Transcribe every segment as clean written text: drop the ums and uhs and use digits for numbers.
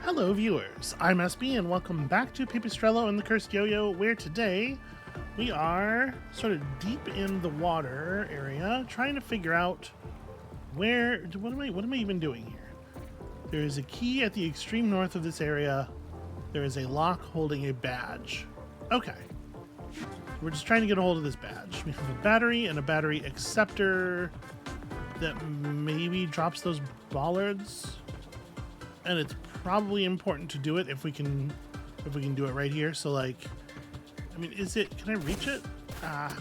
Hello viewers, I'm SB and welcome back to Pipistrello and the Cursed Yo-Yo, where today we are sort of deep in the water area trying to figure out what am I even doing here? There is a key at the extreme north of this area. There is a lock holding a badge. Okay. We're just trying to get a hold of this badge. We have a battery and a battery acceptor that maybe drops those bollards. And it's probably important to do it if we can do it right here. So like, I mean, can I reach it? Can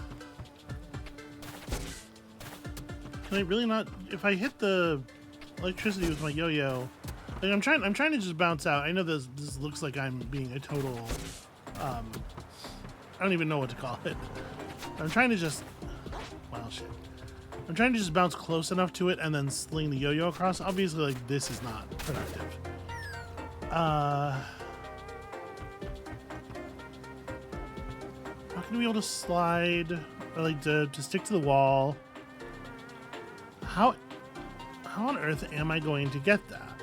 I really not? If I hit the electricity with my yo-yo, like I'm trying to just bounce out. I know this looks like I'm being a total, I don't even know what to call it. I'm trying to just, well, shit. I'm trying to just bounce close enough to it and then sling the yo-yo across. Obviously, like, this is not productive. How can we be able to slide, or like to stick to the wall? How on earth am I going to get that?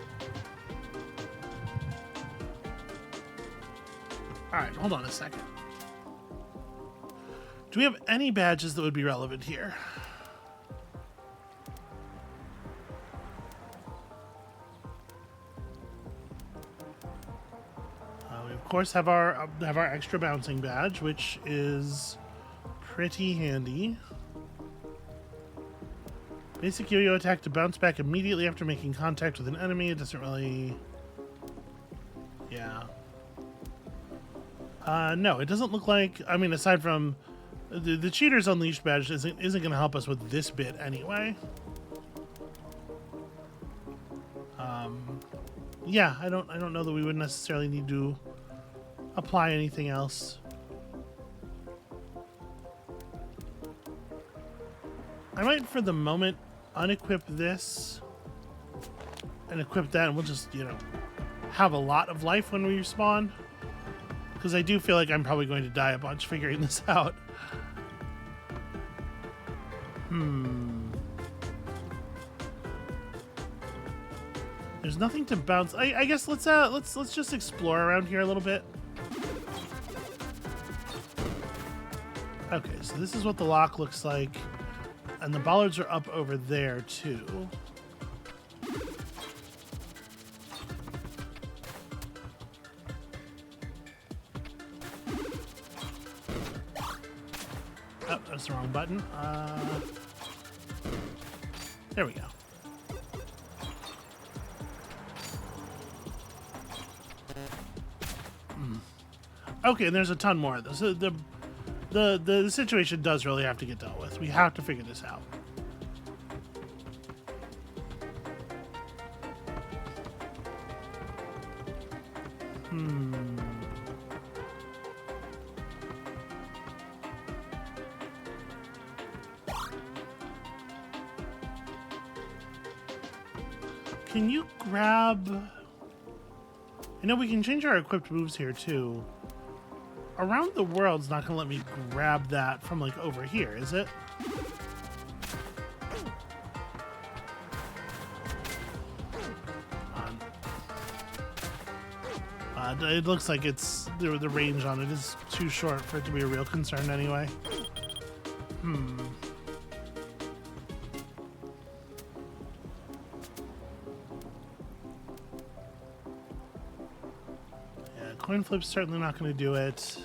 Alright, hold on a second. Do we have any badges that would be relevant here? We of course have our extra bouncing badge, which is pretty handy. Basic yo-yo attack to bounce back immediately after making contact with an enemy. It doesn't really... Yeah. No, it doesn't look like... I mean, aside from... The Cheater's Unleashed badge isn't going to help us with this bit anyway. Yeah, I don't know that we would necessarily need to apply anything else. I might, for the moment, unequip this and equip that, and we'll just, you know, have a lot of life when we respawn. Because I do feel like I'm probably going to die a bunch figuring this out. There's nothing to bounce. I guess let's just explore around here a little bit. Okay, so this is what the lock looks like, and the bollards are up over there too. Oh, that's the wrong button. There we go. Okay, and there's a ton more of this. The situation does really have to get dealt with. We have to figure this out. Can you grab... I know we can change our equipped moves here too. Around the World's not going to let me grab that from, like, over here, is it? It looks like it's... The range on it is too short for it to be a real concern anyway. Yeah, coin flip's certainly not going to do it.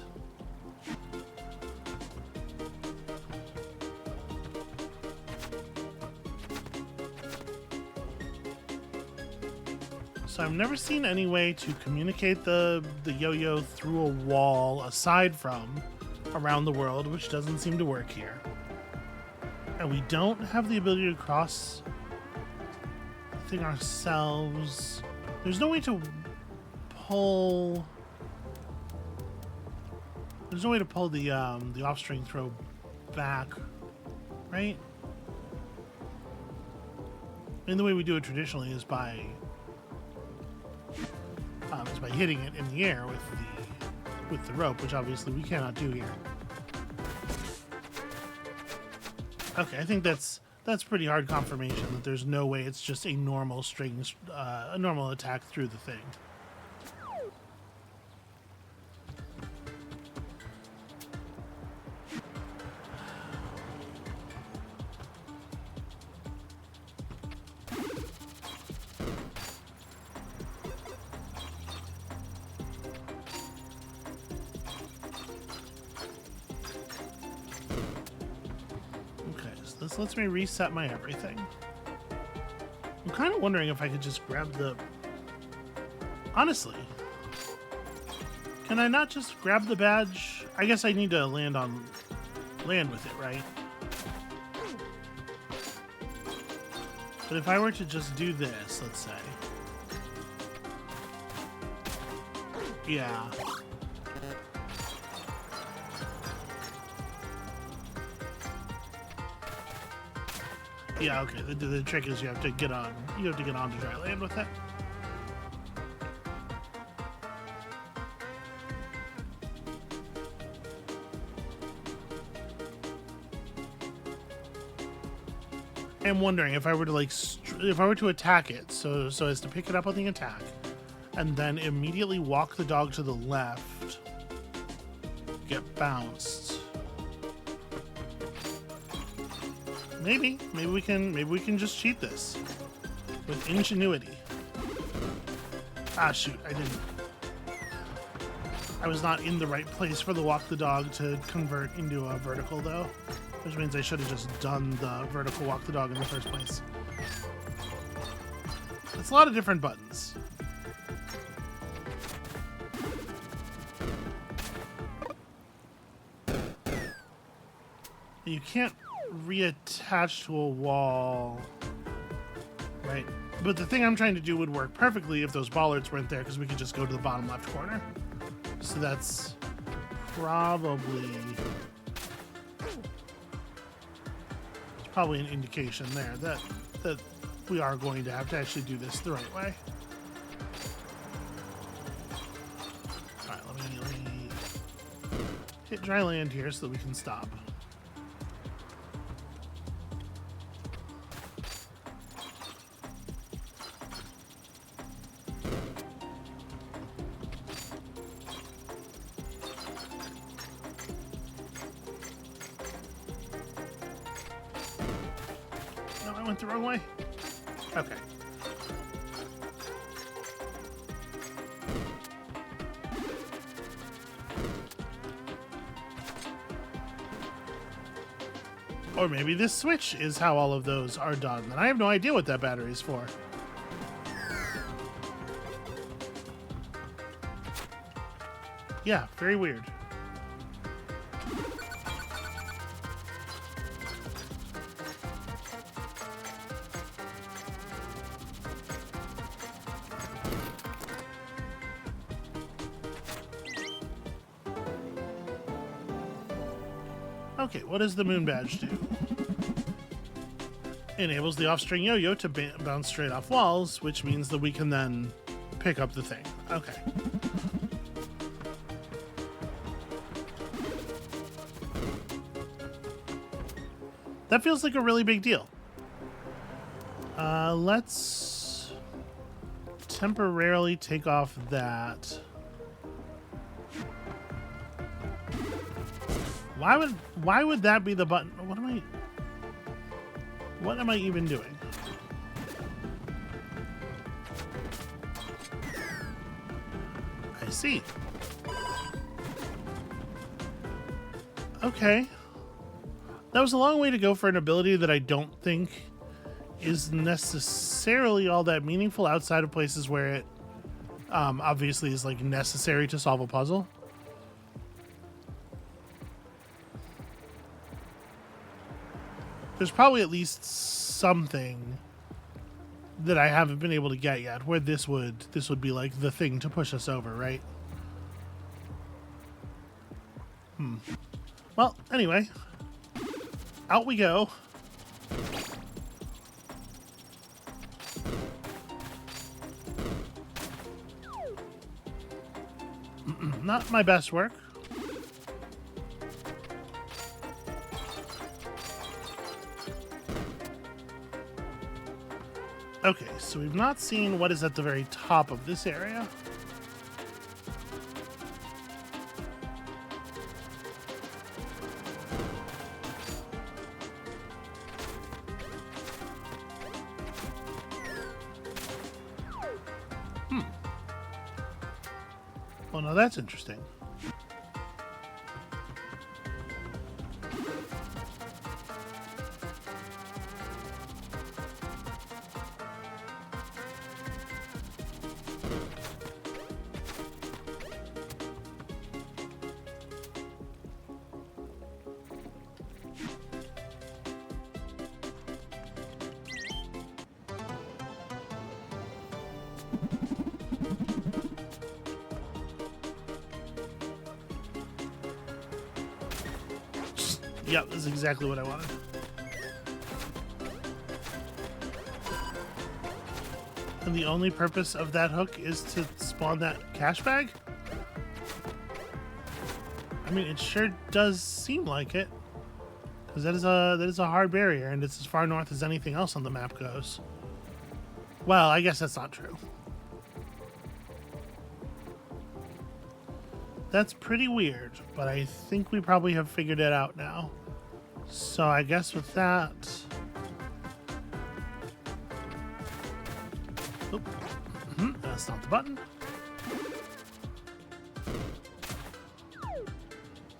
So I've never seen any way to communicate the yo-yo through a wall aside from around the world, which doesn't seem to work here. And we don't have the ability to cross the thing ourselves. There's no way to pull... There's no way to pull the off-string throw back, right? I mean, the way we do it traditionally is by hitting it in the air with the rope, which obviously we cannot do here. Okay, I think that's pretty hard confirmation that there's no way it's just a normal string, a normal attack through the thing. this lets me reset my everything. I'm kind of wondering if I could just grab the... Honestly, can I not just grab the badge? I guess I need to land with it, right? But if I were to just do this, let's say. Yeah. Yeah, okay. The trick is you have to get on to dry land with it. I'm wondering if I were to attack it, so as to pick it up on the attack, and then immediately walk the dog to the left, get bounced. Maybe we can just cheat this with ingenuity. Ah, shoot! I was not in the right place for the walk the dog to convert into a vertical though, which means I should have just done the vertical walk the dog in the first place. It's a lot of different buttons. You can't reattach to a wall, right? But the thing I'm trying to do would work perfectly if those bollards weren't there, because we could just go to the bottom left corner. So that's probably an indication there that we are going to have to actually do this the right way. All right, let me hit dry land here so that we can stop. Went the wrong way? Okay. Or maybe this switch is how all of those are done, and I have no idea what that battery is for. Yeah, very weird. Okay, what does the moon badge do? Enables the off-string yo-yo to bounce straight off walls, which means that we can then pick up the thing. Okay. That feels like a really big deal. Let's temporarily take off that. Why would that be the button? What am I even doing? I see. Okay. That was a long way to go for an ability that I don't think is necessarily all that meaningful outside of places where it obviously is like necessary to solve a puzzle. There's probably at least something that I haven't been able to get yet where this would be like the thing to push us over, right? Well, anyway, out we go. Not my best work. Okay, so we've not seen what is at the very top of this area. Well, now that's interesting. Yep, this is exactly what I wanted. And the only purpose of that hook is to spawn that cash bag? I mean, it sure does seem like it. Because that is a hard barrier, and it's as far north as anything else on the map goes. Well, I guess that's not true. That's pretty weird, but I think we probably have figured it out now. So I guess with that... Oop. That's not the button.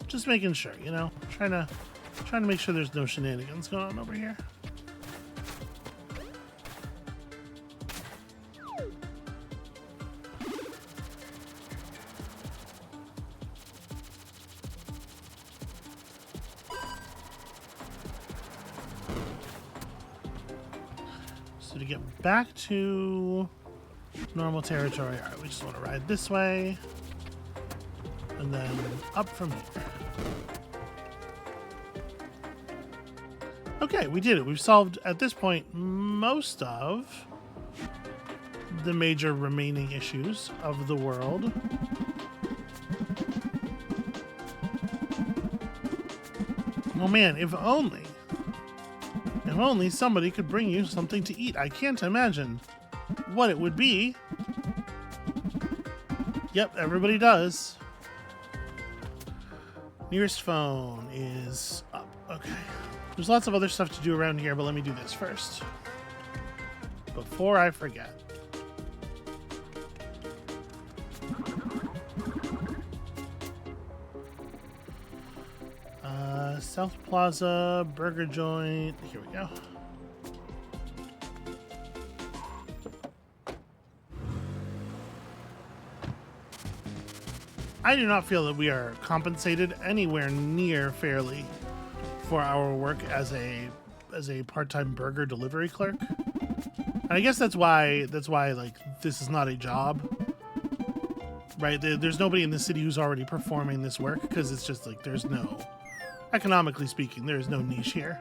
Just making sure, you know, trying to make sure there's no shenanigans going on over here. So to get back to normal territory, all right, we just want to ride this way and then up from here. Okay, we did it. We've solved, at this point, most of the major remaining issues of the world. Oh man, if only somebody could bring you something to eat. I can't imagine what it would be. Yep, everybody does. Nearest phone is up. Okay. There's lots of other stuff to do around here, but let me do this first. Before I forget. South Plaza, burger joint. Here we go. I do not feel that we are compensated anywhere near fairly for our work as a part-time burger delivery clerk. And I guess that's why like this is not a job, right? There's nobody in the city who's already performing this work because it's just like there's no, economically speaking, there's no niche here.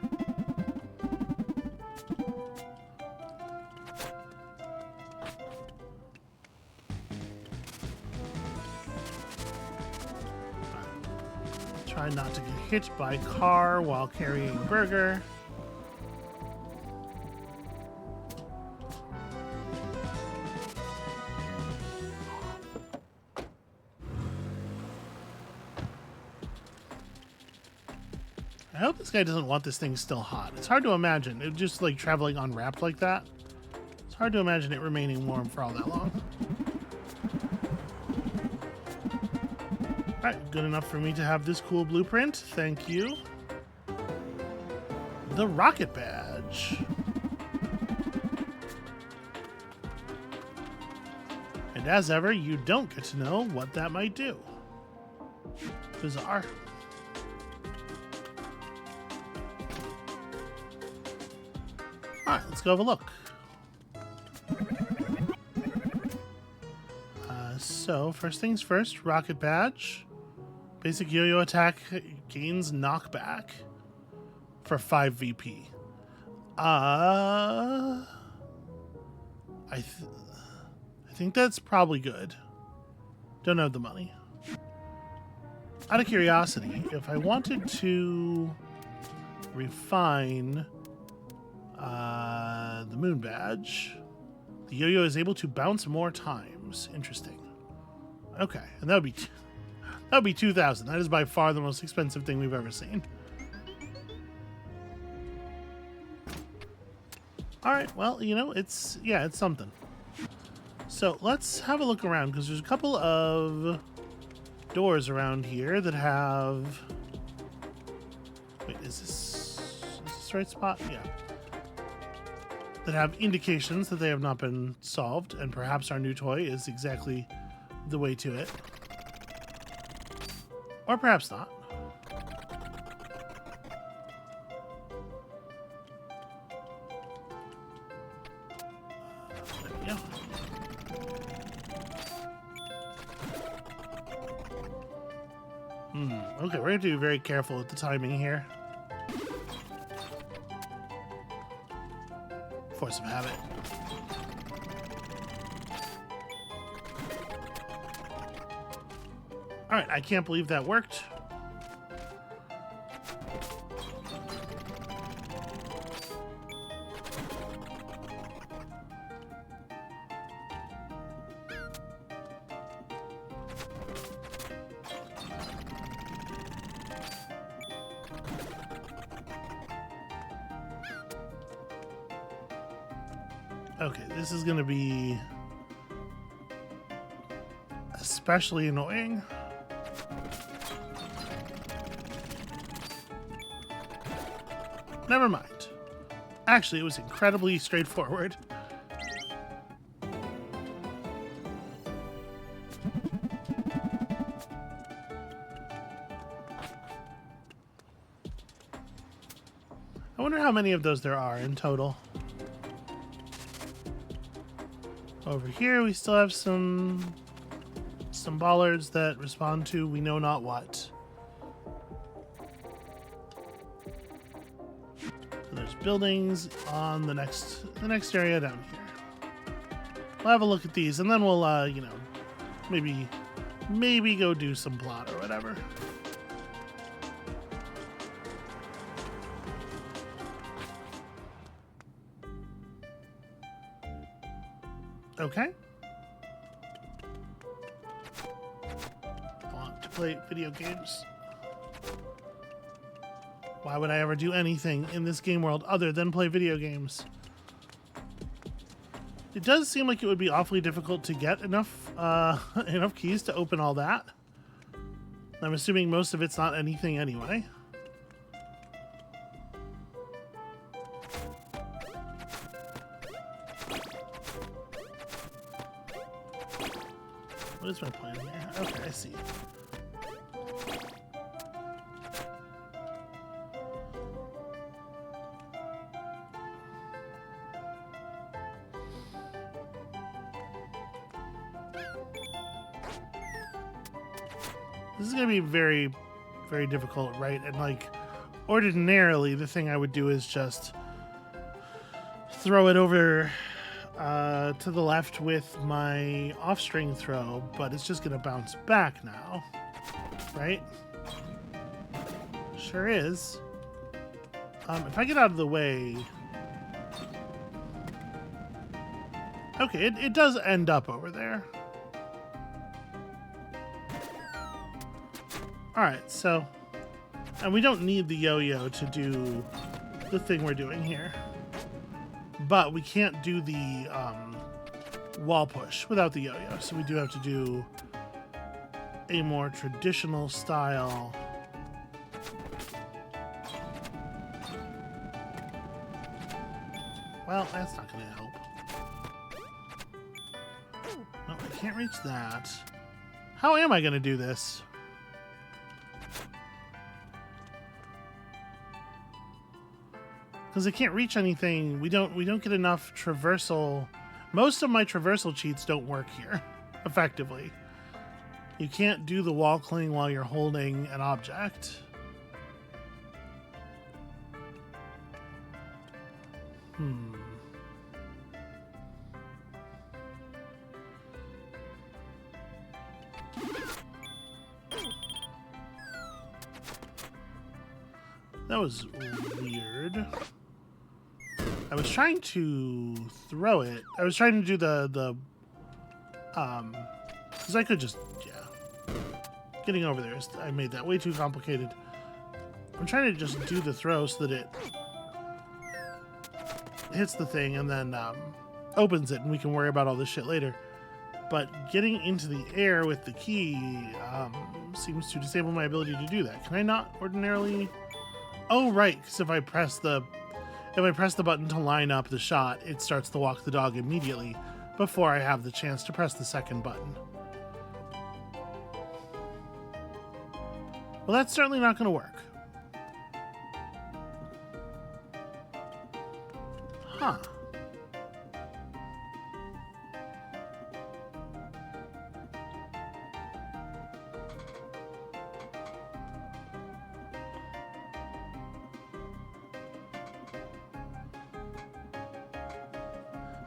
Try not to get hit by car while carrying burger. I hope this guy doesn't want this thing still hot. It's hard to imagine. It just like traveling unwrapped like that. It's hard to imagine it remaining warm for all that long. Alright, good enough for me to have this cool blueprint. Thank you. The rocket badge. And as ever, you don't get to know what that might do. Bizarre. Alright, let's go have a look. So, first things first, rocket badge. Basic yo-yo attack gains knockback for 5 VP. I think that's probably good. Don't have the money. Out of curiosity, if I wanted to refine the moon badge, the yo-yo is able to bounce more times. Interesting. Okay, and that would be 2,000. That is by far the most expensive thing we've ever seen. All right, well, you know, it's something. So let's have a look around because there's a couple of doors around here that have. Wait, is this the right spot? Yeah. That have indications that they have not been solved, and perhaps our new toy is exactly the way to it. Or perhaps not. There we go. Okay, we're going to be very careful with the timing here. force of habit. Alright, I can't believe that worked. Okay, this is going to be especially annoying. Never mind. Actually, it was incredibly straightforward. I wonder how many of those there are in total. Over here, we still have some bollards that respond to we know not what. And there's buildings on the next area down here. We'll have a look at these, and then we'll you know, maybe go do some plot or whatever. Okay. Want to play video games? Why would I ever do anything in this game world other than play video games? It does seem like it would be awfully difficult to get enough enough keys to open all that. I'm assuming most of it's not anything anyway. What is my plan here? Okay, I see. This is going to be very, very difficult, right? And like, ordinarily, the thing I would do is just throw it over to the left with my off-string throw, but it's just gonna bounce back now, right? Sure is. If I get out of the way... Okay, it does end up over there. Alright, so... And we don't need the yo-yo to do the thing we're doing here. But we can't do the wall push without the yo-yo, so we do have to do a more traditional style. Well, that's not going to help. No, I can't reach that. How am I going to do this? Because I can't reach anything. We don't get enough traversal. Most of my traversal cheats don't work here effectively. You can't do the wall cling while you're holding an object. That was weird. I was trying to throw it. I was trying to do the because I could just, yeah. Getting over there, I made that way too complicated. I'm trying to just do the throw so that it hits the thing and then opens it, and we can worry about all this shit later. But getting into the air with the key seems to disable my ability to do that. Can I not ordinarily? Oh, right, because if I press the button to line up the shot, it starts to walk the dog immediately before I have the chance to press the second button. Well, that's certainly not going to work. Huh.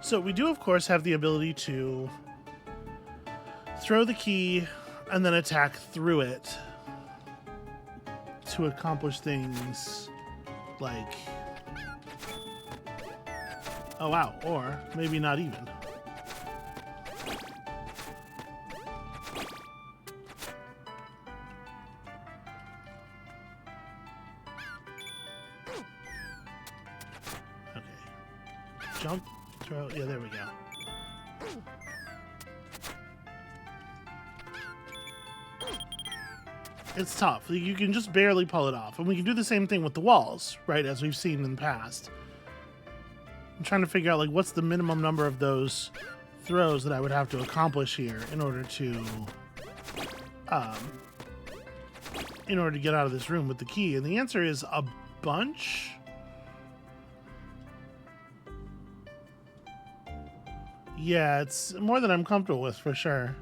So we do, of course, have the ability to throw the key and then attack through it to accomplish things like... Oh, wow. Or maybe not even. Okay. Jump, throw. Yeah, there we go. It's tough. You can just barely pull it off. And we can do the same thing with the walls, right, as we've seen in the past. I'm trying to figure out, like, what's the minimum number of those throws that I would have to accomplish here in order to get out of this room with the key. And the answer is a bunch. Yeah, it's more than I'm comfortable with, for sure.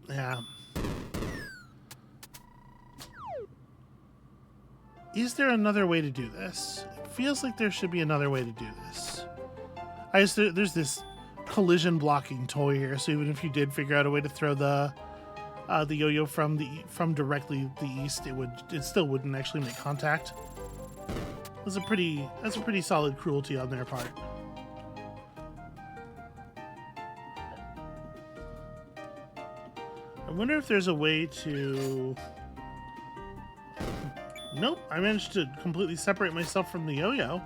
Yeah. Is there another way to do this? It feels like there should be another way to do this. There's this collision blocking toy here, so even if you did figure out a way to throw the yo-yo from directly the east, it still wouldn't actually make contact. That's a pretty solid cruelty on their part. I wonder if there's a way to... Nope, I managed to completely separate myself from the yo-yo.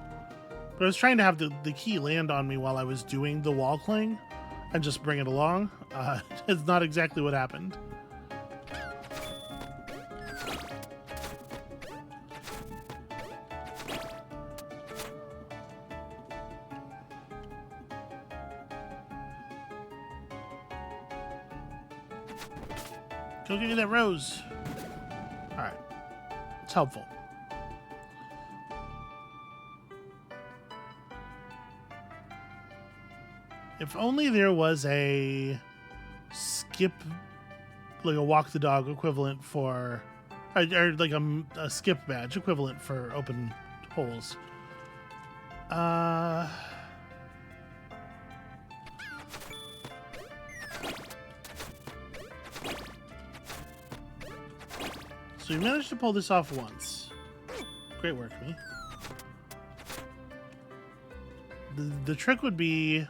But I was trying to have the key land on me while I was doing the wall cling and just bring it along. It's not exactly what happened. Go get me that rose. Alright. It's helpful. If only there was a skip, like a walk the dog equivalent for, or like a skip badge equivalent for open holes. So you managed to pull this off once. Great work, me. The trick would be...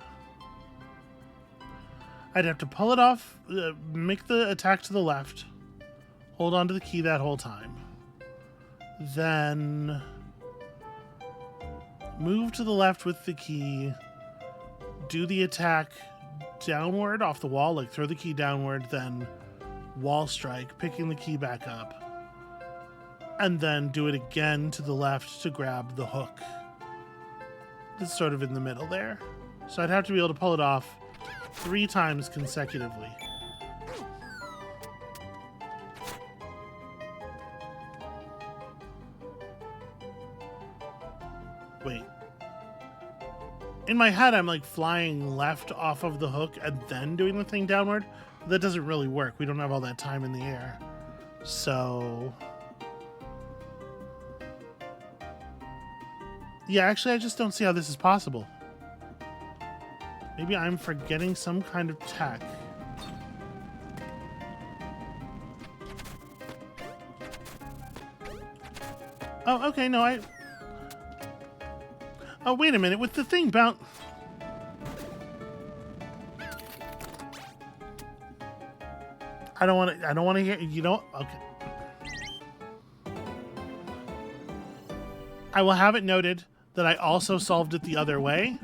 I'd have to pull it off, make the attack to the left, hold on to the key that whole time. Then move to the left with the key, do the attack downward off the wall, like throw the key downward, then wall strike, picking the key back up, and then do it again to the left to grab the hook. It's sort of in the middle there. So I'd have to be able to pull it off 3 times consecutively. Wait. In my head, I'm like flying left off of the hook and then doing the thing downward. That doesn't really work. We don't have all that time in the air. So... yeah, actually, I just don't see how this is possible. Maybe I'm forgetting some kind of tech. Oh, okay, no, oh, wait a minute, with the thing bound... I don't want to hear... You know... Okay. I will have it noted that I also solved it the other way.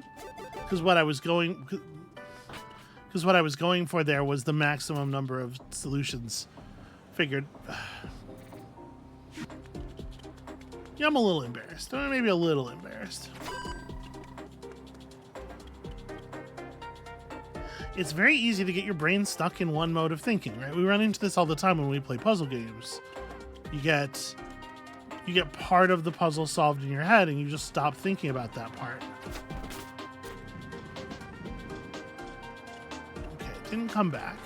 Because what I was going for there was the maximum number of solutions. Figured. Yeah, I'm a little embarrassed. Maybe a little embarrassed. It's very easy to get your brain stuck in one mode of thinking, right? We run into this all the time when we play puzzle games. You get part of the puzzle solved in your head and you just stop thinking about that part. Okay, it didn't come back.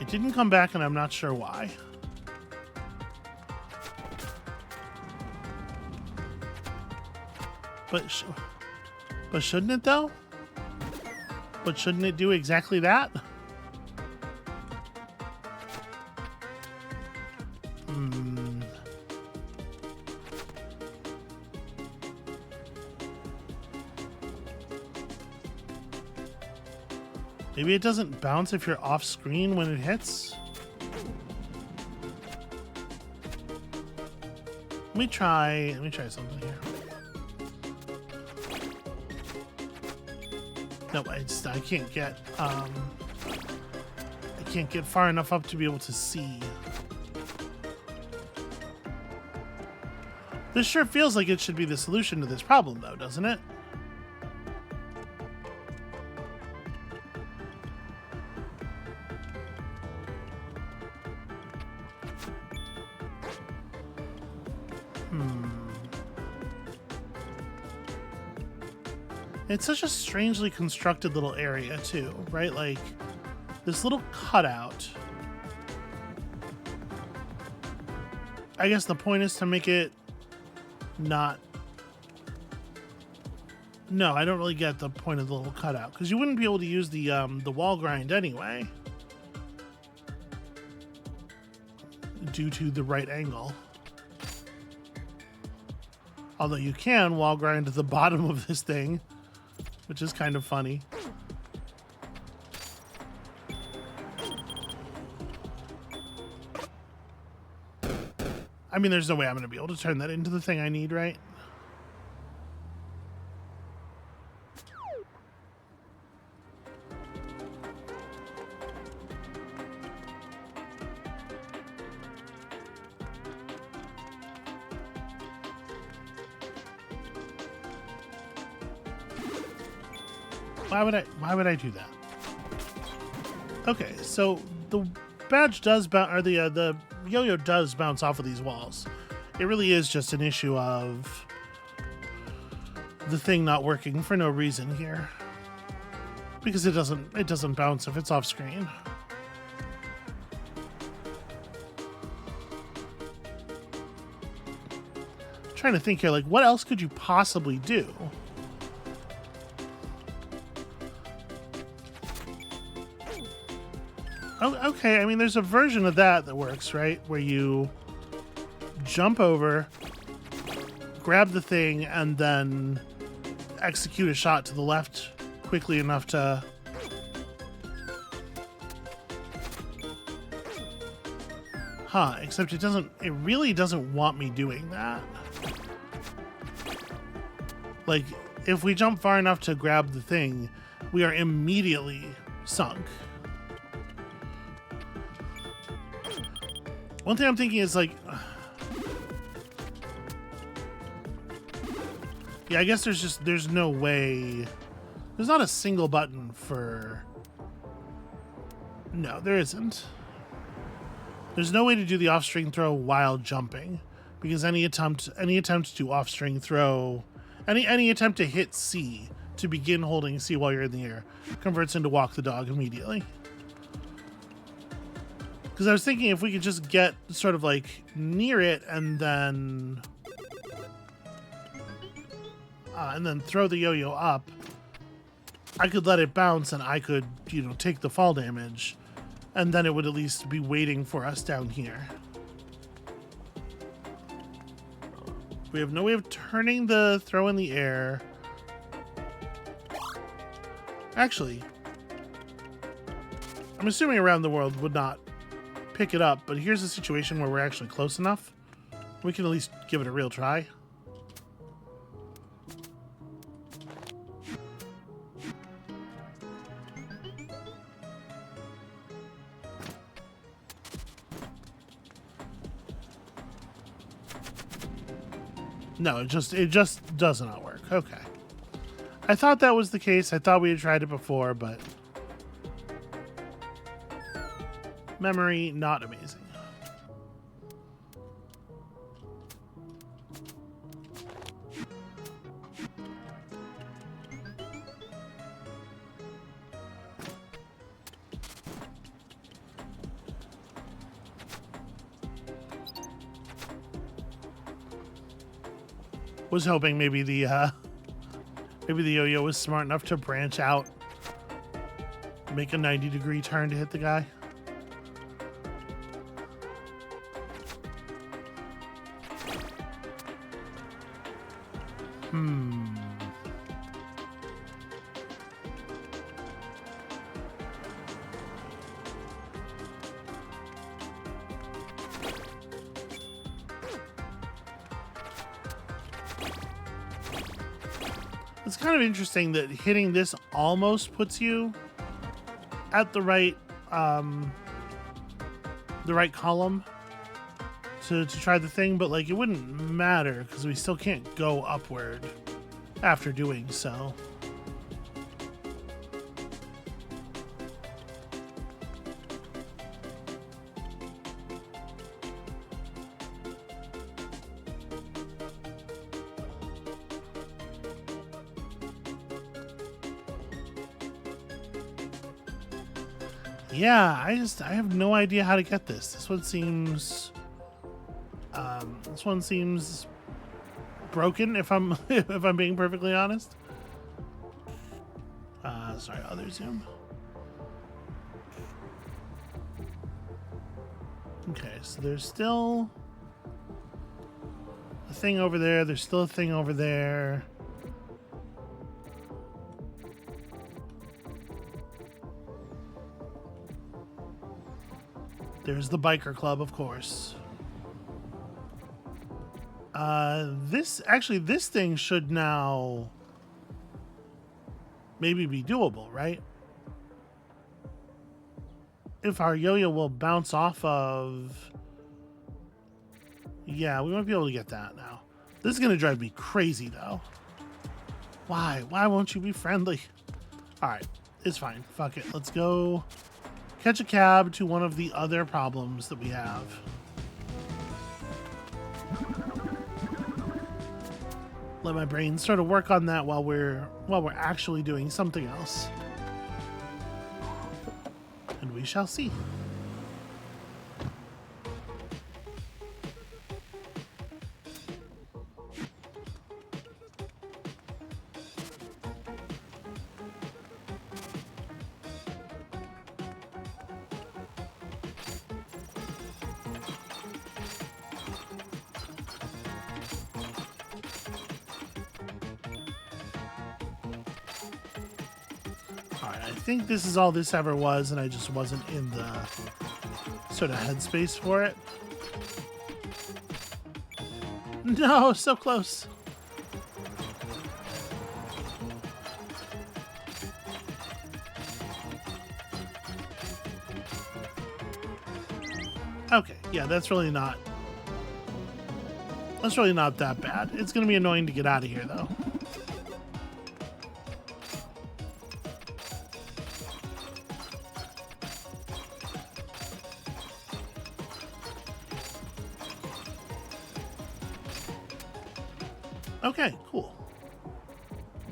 It didn't come back, and I'm not sure why. But shouldn't it, though? But shouldn't it do exactly that? Maybe it doesn't bounce if you're off screen when it hits? Let me try something here. No, I can't get far enough up to be able to see. This sure feels like it should be the solution to this problem, though, doesn't it? It's such a strangely constructed little area, too, right? Like, this little cutout. I guess the point is to make it not... No, I don't really get the point of the little cutout, because you wouldn't be able to use the wall grind anyway, due to the right angle. Although you can wall grind to the bottom of this thing, which is kind of funny. I mean, there's no way I'm going to be able to turn that into the thing I need, right? Why would I do that? Okay, so the badge does bounce, or the yo-yo does bounce off of these walls. It really is just an issue of the thing not working for no reason here, because it doesn't bounce if it's off screen. I'm trying to think here, like, what else could you possibly do? Oh, okay, I mean, there's a version of that works, right? Where you jump over, grab the thing, and then execute a shot to the left quickly enough to... Huh, except it really doesn't want me doing that. Like, if we jump far enough to grab the thing, we are immediately sunk. One thing I'm thinking is, like... Yeah, I guess there's no way... There's not a single button for... No, there isn't. There's no way to do the off-string throw while jumping, because any attempt to off-string throw... Any attempt to hit C to begin holding C while you're in the air converts into walk the dog immediately. Because I was thinking if we could just get sort of like near it and then throw the yo-yo up, I could let it bounce and I could, take the fall damage, and then it would at least be waiting for us down here. We have no way of turning the throw in the air. Actually, I'm assuming around the world would not pick it up, but here's a situation where we're actually close enough. We can at least give it a real try. No, it just does not work. Okay. I thought that was the case. I thought we had tried it before, but memory not amazing. Was hoping maybe the yo-yo was smart enough to branch out, make a 90-degree turn to hit the guy. It's kind of interesting that hitting this almost puts you at the right column to try the thing, but like it wouldn't matter because we still can't go upward after doing so. Yeah, I have no idea how to get this. This one seems broken if I'm if I'm being perfectly honest. Sorry, other zoom. Okay, so there's still a thing over there. There's still a thing over there. There's the biker club, of course. This thing should now maybe be doable, right? If our yo-yo will bounce off of... Yeah, we might be able to get that now. This is going to drive me crazy, though. Why? Why won't you be friendly? All right, it's fine. Fuck it. Let's go catch a cab to one of the other problems that we have. Let my brain sort of work on that while we're actually doing something else. And we shall see. I think this is all this ever was, and I just wasn't in the sort of headspace for it. No, so close. Okay, yeah, that's really not that bad. It's gonna be annoying to get out of here, though. Okay, cool.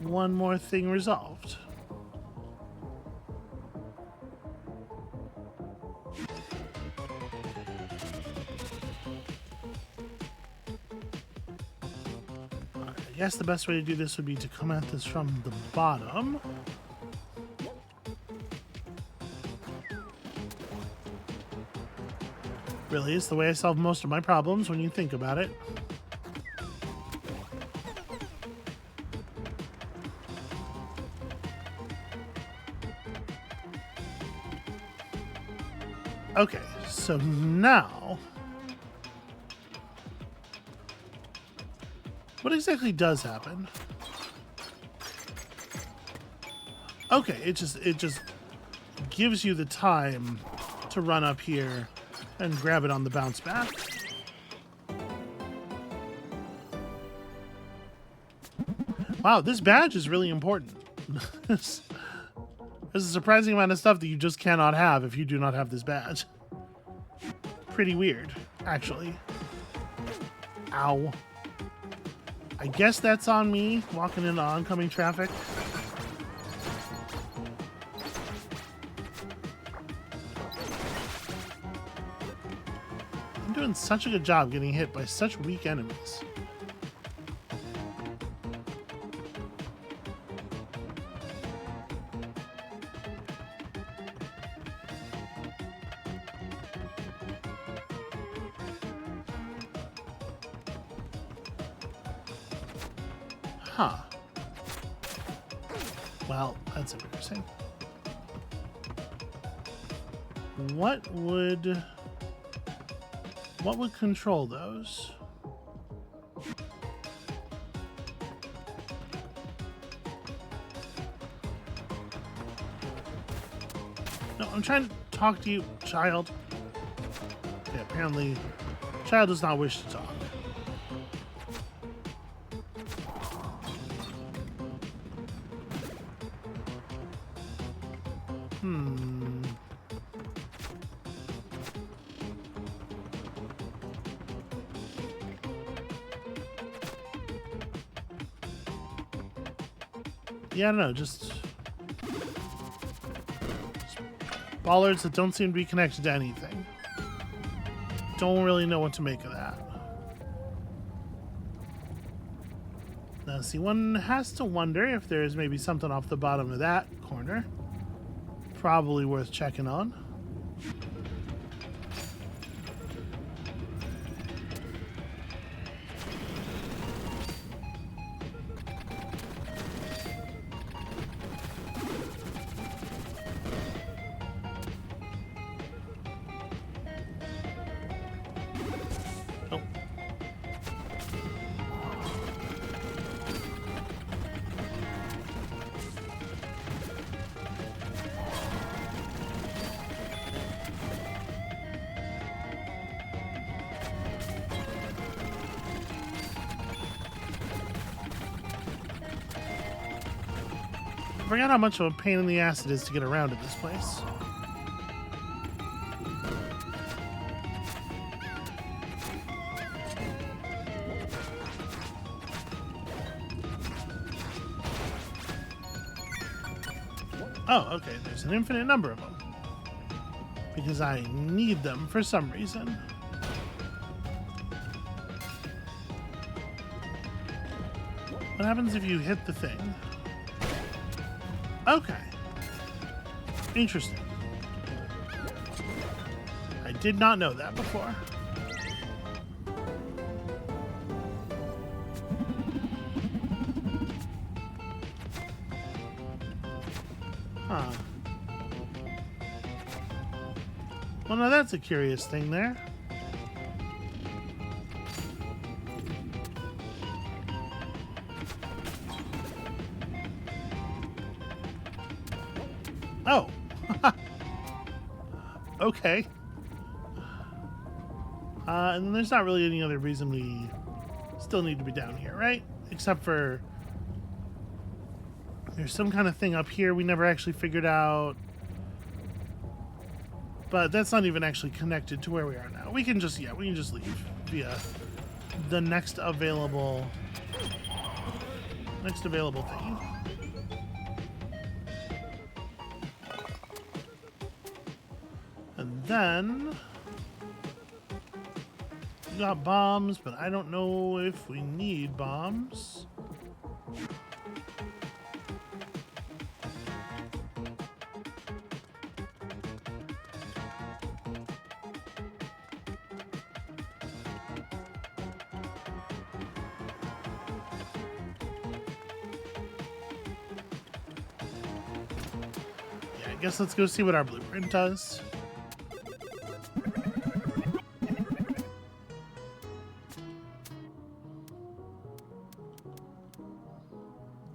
One more thing resolved. All right, I guess the best way to do this would be to come at this from the bottom. Really, it's the way I solve most of my problems when you think about it. Okay, so now, what exactly does happen? Okay, it just gives you the time to run up here and grab it on the bounce back. Wow, this badge is really important. There's a surprising amount of stuff that you just cannot have if you do not have this badge. Pretty weird, actually. Ow. I guess that's on me, walking into oncoming traffic. I'm doing such a good job getting hit by such weak enemies. Huh. Well, that's embarrassing. What would control those? No, I'm trying to talk to you, child. Okay, apparently, child does not wish to talk. Yeah, I don't know, just bollards that don't seem to be connected to anything. Don't really know what to make of that. Now, see, one has to wonder if there's maybe something off the bottom of that corner. Probably worth checking on. I forgot how much of a pain in the ass it is to get around in this place. Oh, okay, there's an infinite number of them. Because I need them for some reason. What happens if you hit the thing? Okay. Interesting. I did not know that before. Huh. Well, now that's a curious thing there. Oh. Okay. And then there's not really any other reason we still need to be down here, right? Except for there's some kind of thing up here we never actually figured out. But that's not even actually connected to where we are now. We can just leave via the next available thing. And then we got bombs, but I don't know if we need bombs. Yeah, I guess let's go see what our blueprint does.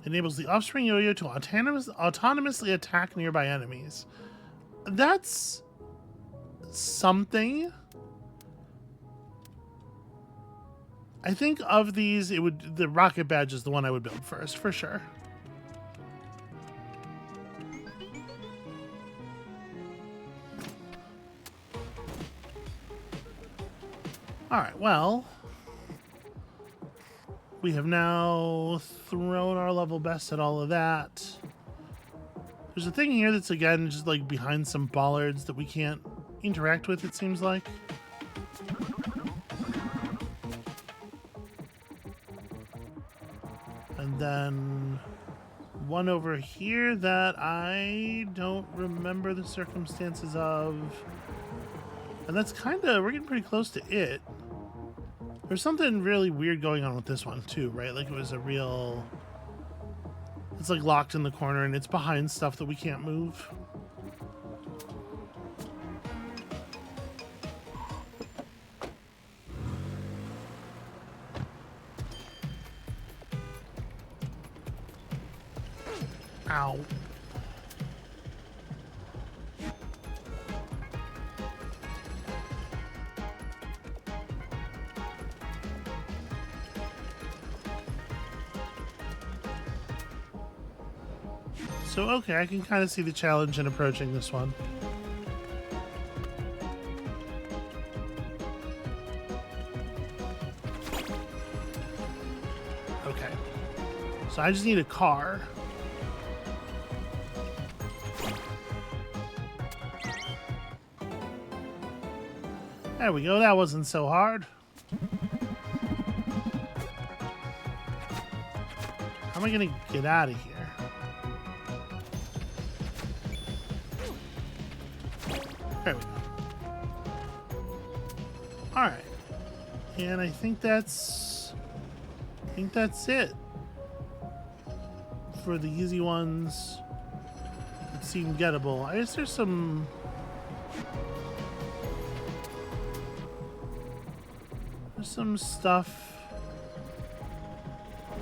Enables the offspring Yoyo to autonomously attack nearby enemies. That's something. I think of these, the rocket badge is the one I would build first, for sure. Alright, well, we have now thrown our level best at all of that. There's a thing here that's, again, just like behind some bollards that we can't interact with, it seems like. And then one over here that I don't remember the circumstances of. And that's kind of, we're getting pretty close to it. There's something really weird going on with this one too, right? Like it was a real It's like locked in the corner and it's behind stuff that we can't move. Ow. So, okay, I can kind of see the challenge in approaching this one. Okay. So I just need a car. There we go, that wasn't so hard. How am I gonna get out of here? There we go. Alright. And I think that's it. For the easy ones that seem gettable. I guess there's some stuff.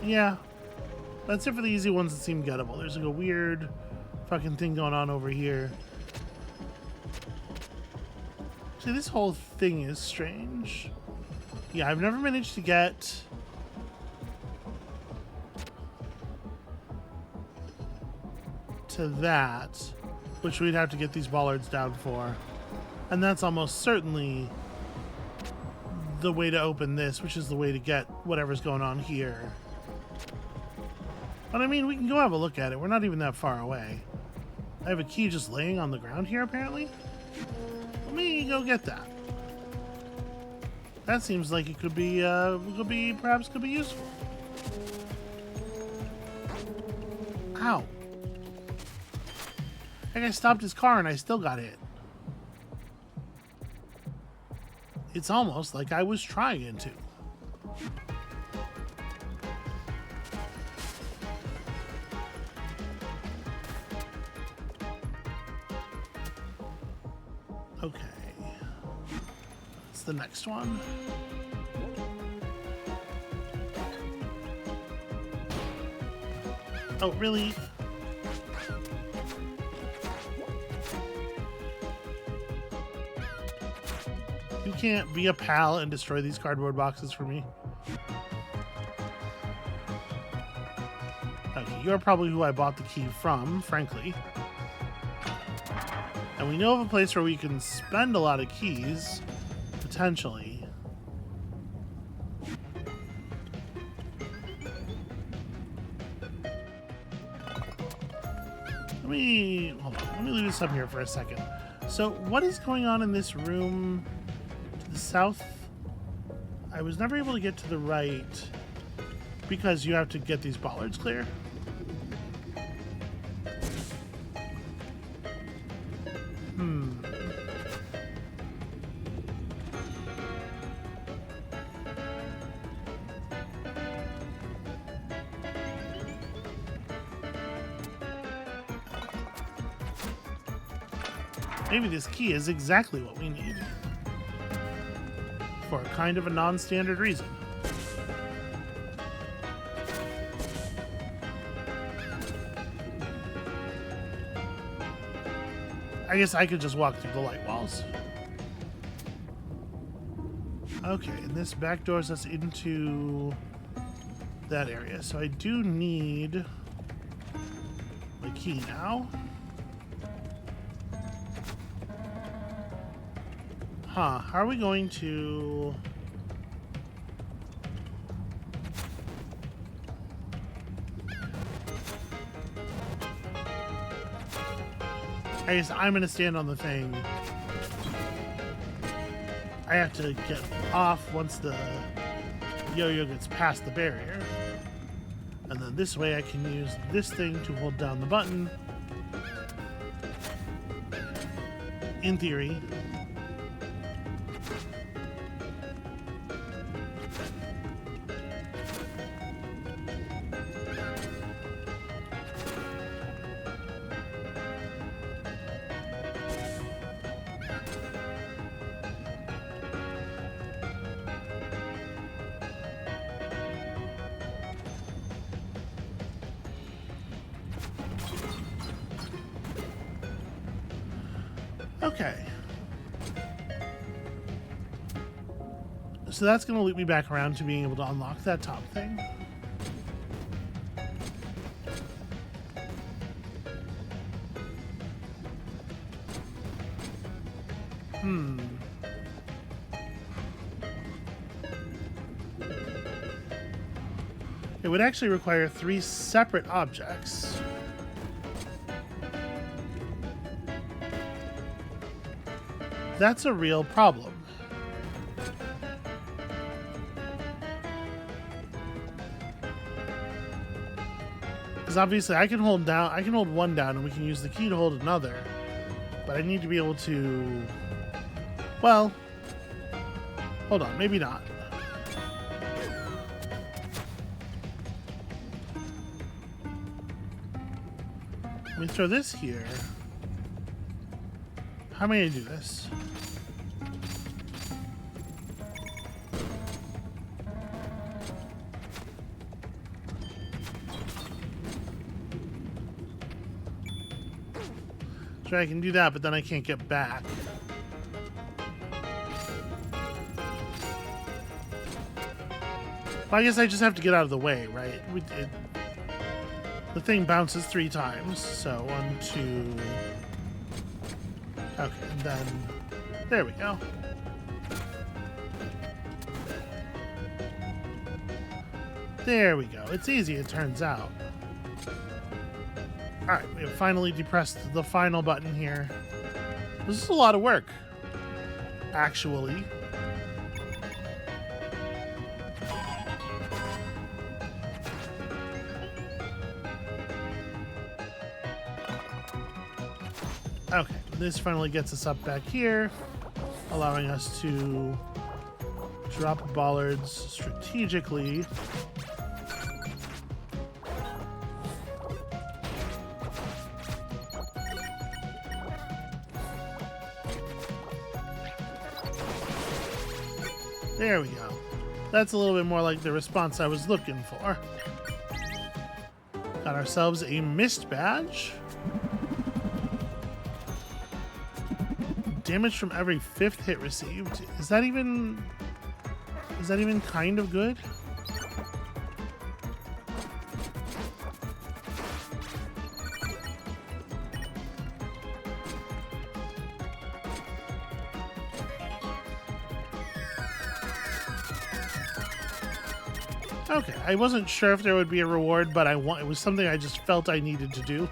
Yeah. That's it for the easy ones that seem gettable. There's like a weird fucking thing going on over here. See, this whole thing is strange. Yeah, I've never managed to get to that, which we'd have to get these bollards down for. And that's almost certainly the way to open this, which is the way to get whatever's going on here. But I mean, we can go have a look at it. We're not even that far away. I have a key just laying on the ground here, apparently. Let me go get that. That seems like it could be perhaps useful. Ow. That guy stopped his car and I still got hit. It's almost like I was trying to. Okay. What's the next one? Oh, really? You can't be a pal and destroy these cardboard boxes for me. Okay, you're probably who I bought the key from, frankly. And we know of a place where we can spend a lot of keys, potentially. Hold on, let me leave this up here for a second. So, what is going on in this room to the south? I was never able to get to the right because you have to get these bollards clear. Maybe this key is exactly what we need. For a kind of a non-standard reason. I guess I could just walk through the light walls. Okay, and this backdoors us into that area. So I do need the key now. Huh, how are we going to... I guess I'm going to stand on the thing. I have to get off once the yo-yo gets past the barrier. And then this way I can use this thing to hold down the button. In theory. Okay. So that's going to loop me back around to being able to unlock that top thing. It would actually require 3 separate objects. That's a real problem. Because obviously I can hold one down and we can use the key to hold another. But I need to be able to, well, hold on, maybe not. Let me throw this here. How am I going to do this? Sure, I can do that, but then I can't get back. Well, I guess I just have to get out of the way, right? The thing bounces 3 times, so 1, 2... Okay, and then... There we go. There we go. It's easy, it turns out. Alright, we have finally depressed the final button here. This is a lot of work. Actually. Okay, this finally gets us up back here, allowing us to drop bollards strategically. There we go. That's a little bit more like the response I was looking for. Got ourselves a mist badge. Damage from every 5th hit received. Is that even kind of good? Okay, I wasn't sure if there would be a reward, but it was something I just felt I needed to do.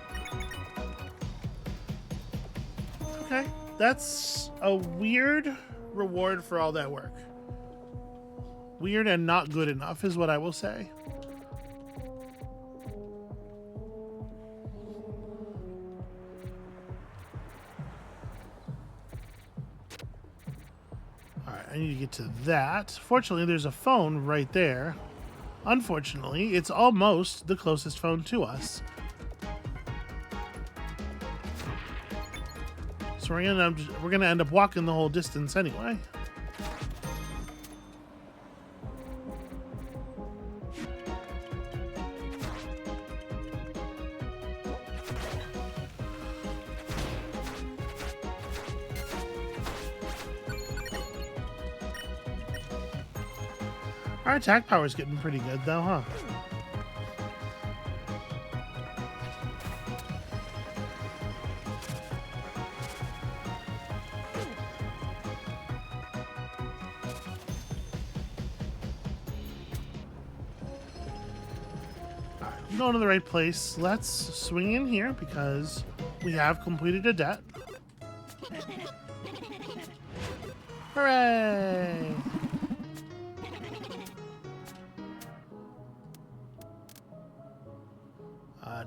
Okay, that's a weird reward for all that work. Weird and not good enough is what I will say. Alright, I need to get to that. Fortunately, there's a phone right there. Unfortunately, it's almost the closest phone to us. So we're gonna end up walking the whole distance anyway. Our attack power is getting pretty good though, huh? I'm going to the right place. Let's swing in here because we have completed a debt. Hooray!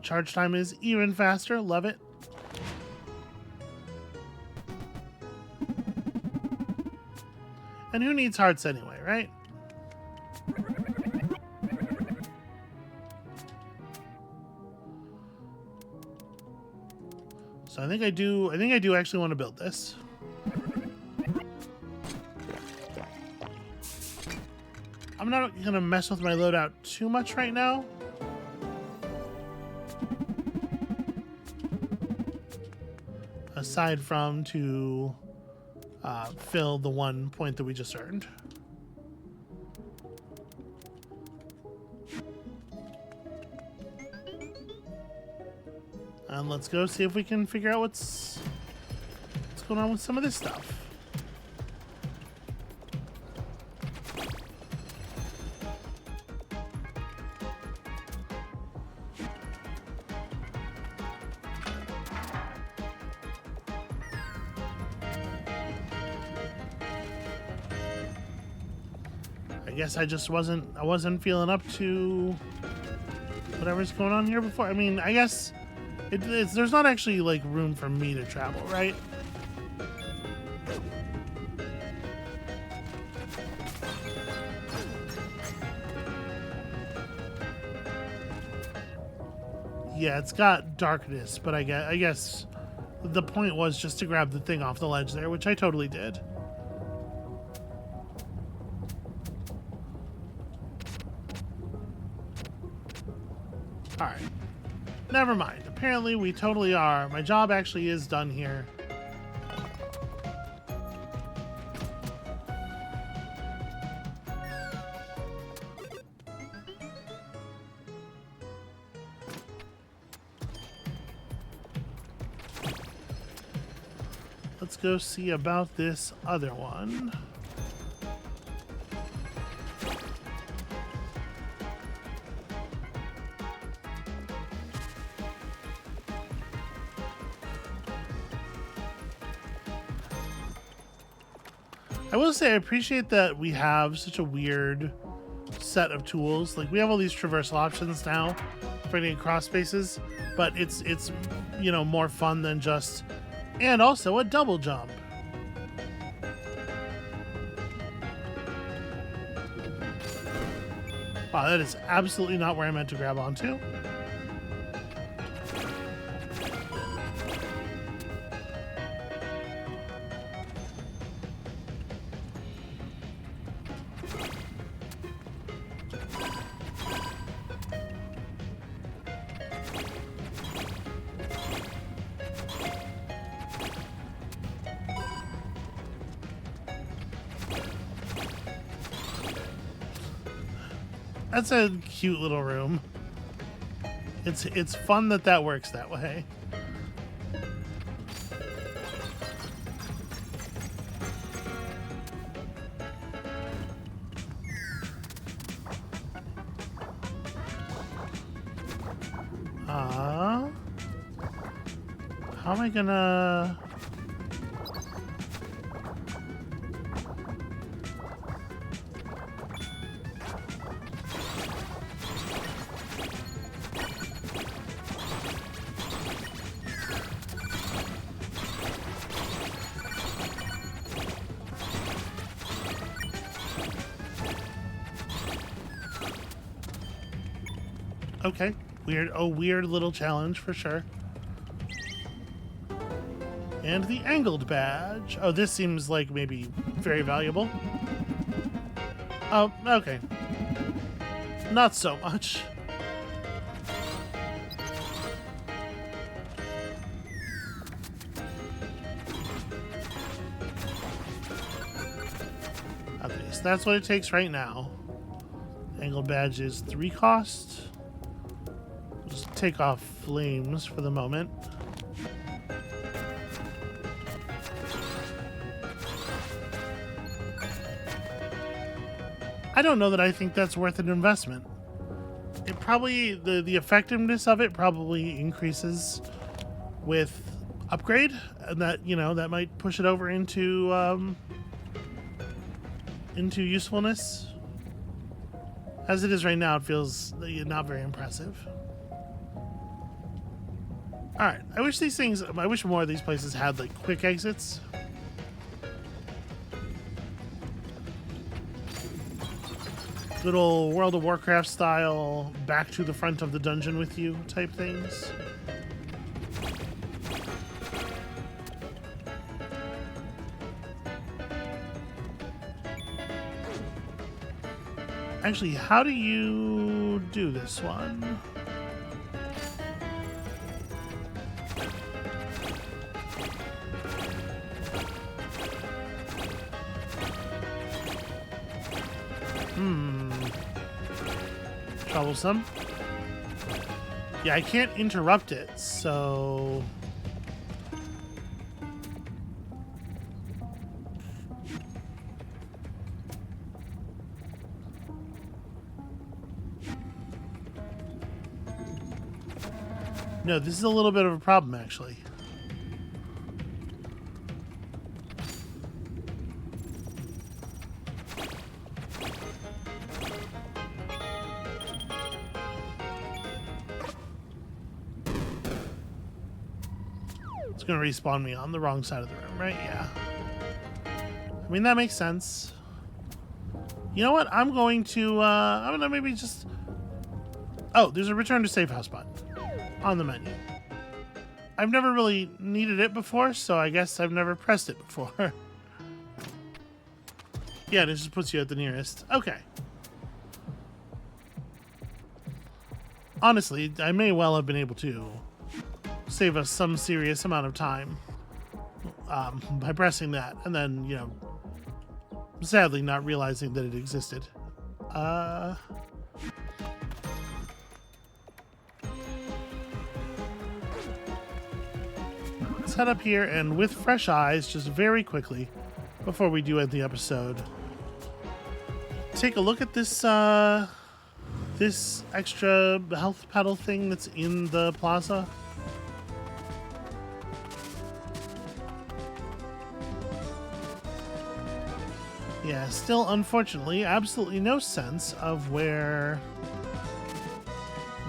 Charge time is even faster. Love it. And who needs hearts anyway, right? So I think I do actually want to build this. I'm not going to mess with my loadout too much right now. aside from to fill the 1 point that we just earned. And let's go see if we can figure out what's going on with some of this stuff. I guess I just wasn't feeling up to whatever's going on here before. I mean, I guess there's not actually like room for me to travel, right? Yeah, it's got darkness, but I guess the point was just to grab the thing off the ledge there, which I totally did. Alright. Never mind. Apparently we totally are. My job actually is done here. Let's go see about this other one. I will say I appreciate that we have such a weird set of tools. Like, we have all these traversal options now for getting across spaces, but it's you know, more fun than just, and also a double jump. Wow, that is absolutely not where I meant to grab onto. That's a cute little room. It's fun that works that way. How am I gonna... Okay, weird little challenge for sure. And the angled badge. Oh, this seems like maybe very valuable. Oh, okay. Not so much. Okay, so that's what it takes right now. Angled badge is 3 cost. Just take off flames for the moment. I don't know that I think that's worth an investment. It probably, the effectiveness of it probably increases with upgrade, and that, you know, that might push it over into usefulness. As it is right now, it feels not very impressive. Alright, I wish more of these places had like quick exits. Good old World of Warcraft style, back to the front of the dungeon with you type things. Actually, how do you do this one? Troublesome. Yeah, I can't interrupt it, so... No, this is a little bit of a problem, actually. It's going to respawn me on the wrong side of the room, right? Yeah. I mean, that makes sense. You know what? I'm going to maybe just... Oh, there's a return to safe house button on the menu. I've never really needed it before, so I guess I've never pressed it before. Yeah, it just puts you at the nearest. Okay. Honestly, I may well have been able to save us some serious amount of time by pressing that, and then, you know, sadly not realizing that it existed. Let's head up here and with fresh eyes, just very quickly, before we do end the episode, take a look at this this extra health pedal thing that's in the plaza. Yeah, still, unfortunately, absolutely no sense of where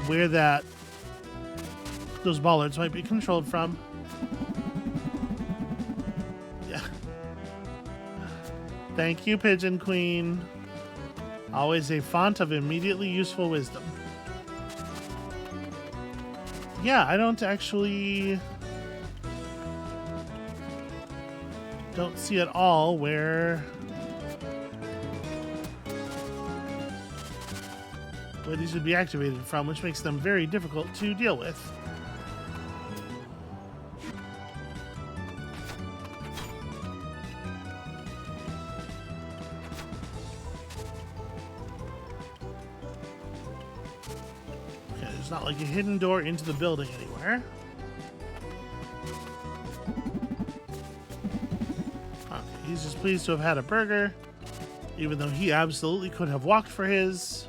those bollards might be controlled from. Yeah. Thank you, Pigeon Queen. Always a font of immediately useful wisdom. Yeah, I don't see at all where these would be activated from, which makes them very difficult to deal with. Okay, there's not like a hidden door into the building anywhere. Okay, he's just pleased to have had a burger, even though he absolutely could have walked for his.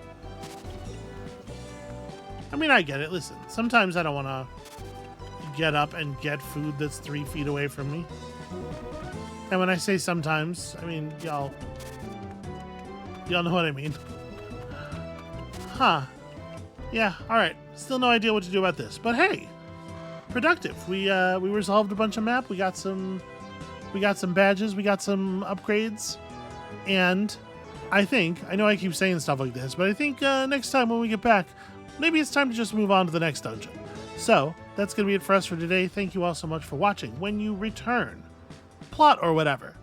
I mean, I get it. Listen, sometimes I don't want to get up and get food that's 3 feet away from me. And when I say sometimes, I mean, y'all know what I mean. Huh. Yeah, alright. Still no idea what to do about this. But hey, productive. We resolved a bunch of map. We got some badges. We got some upgrades. And I know I keep saying stuff like this, but I think next time when we get back, maybe it's time to just move on to the next dungeon. So, that's going to be it for us for today. Thank you all so much for watching. When you return, plot or whatever.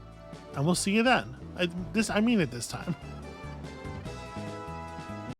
And we'll see you then. I mean it this time.